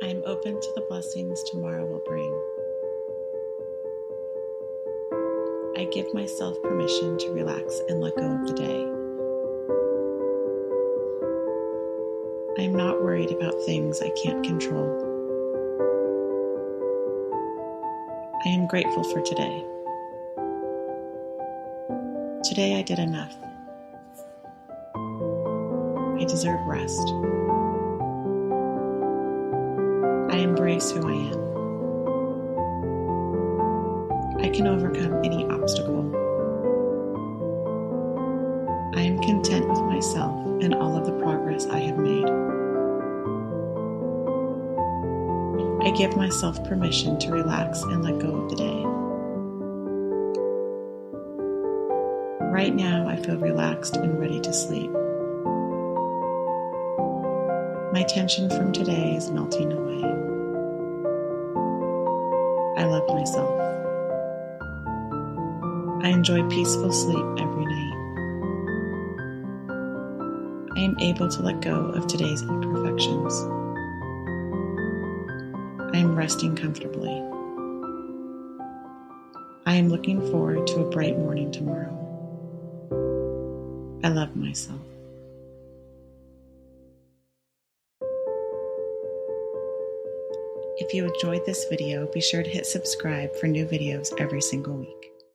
I am open to the blessings tomorrow will bring. I give myself permission to relax and let go of the day. I am not worried about things I can't control. I am grateful for today. Today I did enough. I deserve rest. I embrace who I am. I can overcome any obstacle. I am content with myself and all of the progress I have made. I give myself permission to relax and let go of the day. Right now, I feel relaxed and ready to sleep. My tension from today is melting away. I love myself. I enjoy peaceful sleep every night. I am able to let go of today's imperfections. I am resting comfortably. I am looking forward to a bright morning tomorrow. I love myself. If you enjoyed this video, be sure to hit subscribe for new videos every single week.